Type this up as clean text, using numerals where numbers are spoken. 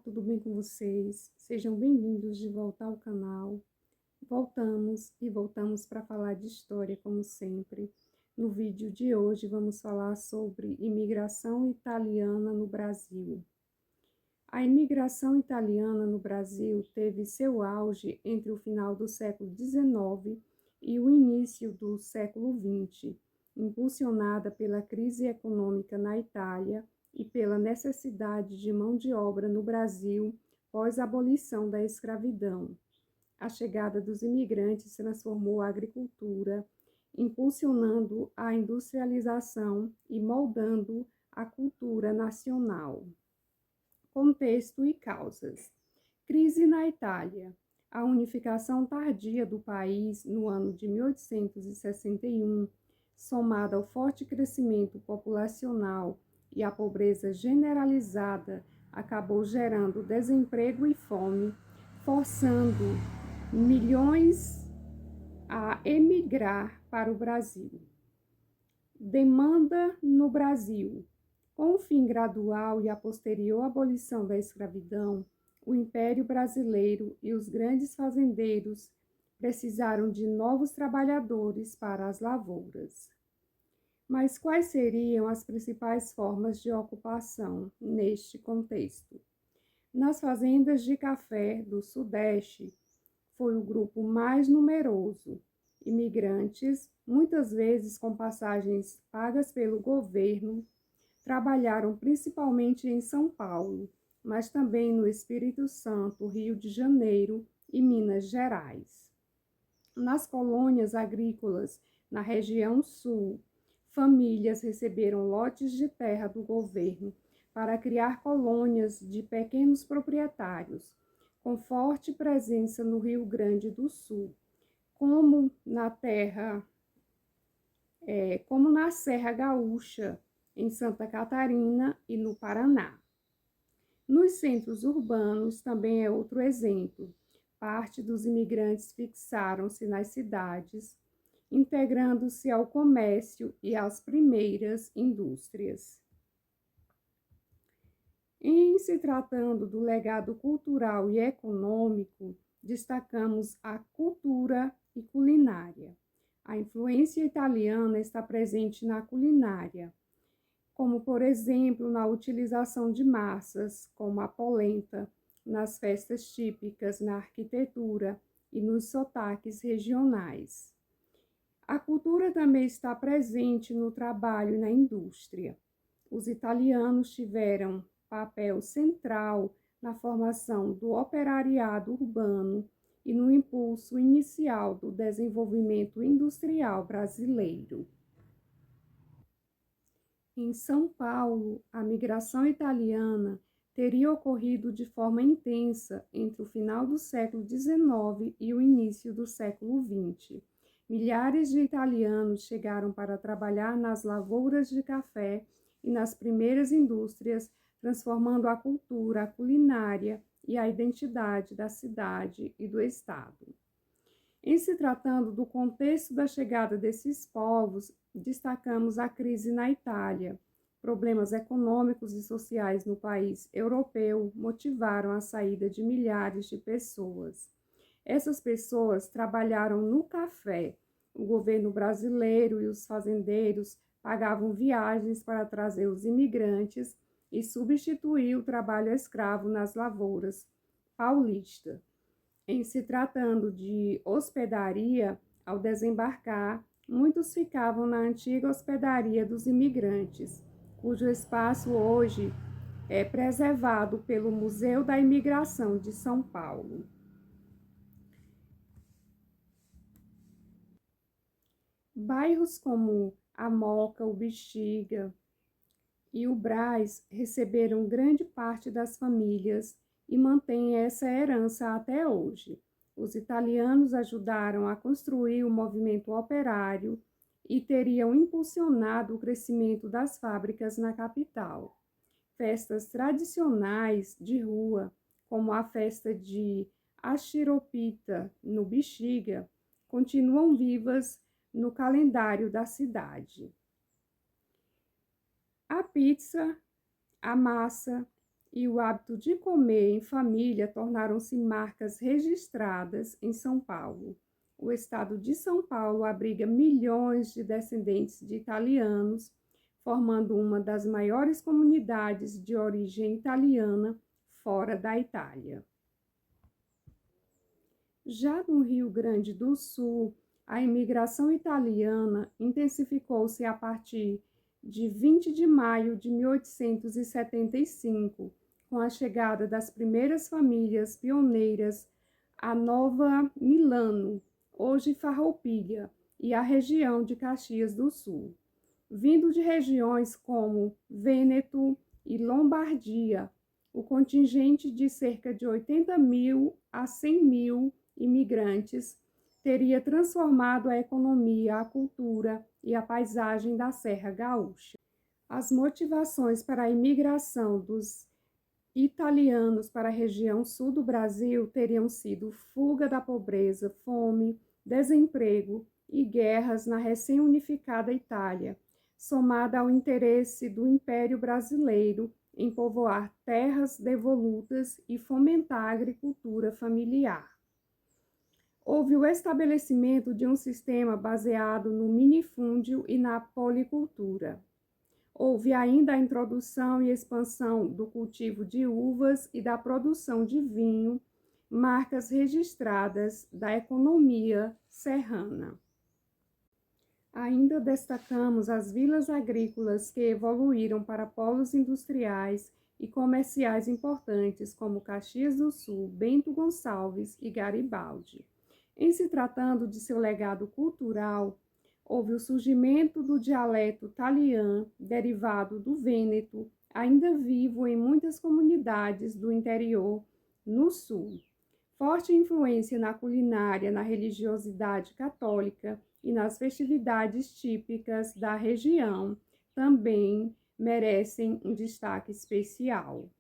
tudo bem com vocês? Sejam bem-vindos de volta ao canal. Voltamos para falar de história, como sempre. No vídeo de hoje, vamos falar sobre imigração italiana no Brasil. A imigração italiana no Brasil teve seu auge entre o final do século XIX e o início do século XX, impulsionada pela crise econômica na Itália e pela necessidade de mão de obra no Brasil pós a abolição da escravidão. A chegada dos imigrantes transformou a agricultura, impulsionando a industrialização e moldando a cultura nacional. Contexto e causas. Crise na Itália. A unificação tardia do país no ano de 1861, somada ao forte crescimento populacional e à pobreza generalizada, acabou gerando desemprego e fome, forçando milhões a emigrar para o Brasil. Demanda no Brasil. Com o fim gradual e a posterior abolição da escravidão, o Império Brasileiro e os grandes fazendeiros precisaram de novos trabalhadores para as lavouras. Mas quais seriam as principais formas de ocupação neste contexto? Nas fazendas de café do Sudeste, foi o grupo mais numeroso. Imigrantes, muitas vezes com passagens pagas pelo governo, trabalharam principalmente em São Paulo, mas também no Espírito Santo, Rio de Janeiro e Minas Gerais. Nas colônias agrícolas, na região sul, famílias receberam lotes de terra do governo para criar colônias de pequenos proprietários, com forte presença no Rio Grande do Sul, como na Serra Gaúcha, em Santa Catarina e no Paraná. Nos centros urbanos também é outro exemplo. Parte dos imigrantes fixaram-se nas cidades, integrando-se ao comércio e às primeiras indústrias. Em se tratando do legado cultural e econômico, destacamos a cultura e culinária. A influência italiana está presente na culinária, como, por exemplo, na utilização de massas, como a polenta, nas festas típicas, na arquitetura e nos sotaques regionais. A cultura também está presente no trabalho e na indústria. Os italianos tiveram papel central na formação do operariado urbano e no impulso inicial do desenvolvimento industrial brasileiro. Em São Paulo, a migração italiana teria ocorrido de forma intensa entre o final do século XIX e o início do século XX. Milhares de italianos chegaram para trabalhar nas lavouras de café e nas primeiras indústrias, transformando a cultura, a culinária e a identidade da cidade e do estado. Em se tratando do contexto da chegada desses povos, destacamos a crise na Itália. Problemas econômicos e sociais no país europeu motivaram a saída de milhares de pessoas. Essas pessoas trabalharam no café. O governo brasileiro e os fazendeiros pagavam viagens para trazer os imigrantes e substituir o trabalho escravo nas lavouras paulistas. Em se tratando de hospedaria, ao desembarcar, muitos ficavam na antiga hospedaria dos imigrantes, cujo espaço hoje é preservado pelo Museu da Imigração de São Paulo. Bairros como a Moca, o Bexiga e o Brás receberam grande parte das famílias e mantêm essa herança até hoje. Os italianos ajudaram a construir o movimento operário e teriam impulsionado o crescimento das fábricas na capital. Festas tradicionais de rua, como a festa de Achiropita, no Bexiga, continuam vivas no calendário da cidade. A pizza, a massa e o hábito de comer em família tornaram-se marcas registradas em São Paulo. O estado de São Paulo abriga milhões de descendentes de italianos, formando uma das maiores comunidades de origem italiana fora da Itália. Já no Rio Grande do Sul, a imigração italiana intensificou-se a partir de 20 de maio de 1875, com a chegada das primeiras famílias pioneiras a Nova Milano, hoje Farroupilha, e a região de Caxias do Sul. Vindo de regiões como Vêneto e Lombardia, o contingente de cerca de 80.000 a 100.000 imigrantes teria transformado a economia, a cultura e a paisagem da Serra Gaúcha. As motivações para a imigração dos italianos para a região sul do Brasil teriam sido fuga da pobreza, fome, desemprego e guerras na recém-unificada Itália, somada ao interesse do Império Brasileiro em povoar terras devolutas e fomentar a agricultura familiar. Houve o estabelecimento de um sistema baseado no minifúndio e na policultura. Houve ainda a introdução e expansão do cultivo de uvas e da produção de vinho, marcas registradas da economia serrana. Ainda destacamos as vilas agrícolas que evoluíram para polos industriais e comerciais importantes como Caxias do Sul, Bento Gonçalves e Garibaldi. Em se tratando de seu legado cultural, houve o surgimento do dialeto talian, derivado do vêneto, ainda vivo em muitas comunidades do interior no sul. Forte influência na culinária, na religiosidade católica e nas festividades típicas da região também merecem um destaque especial.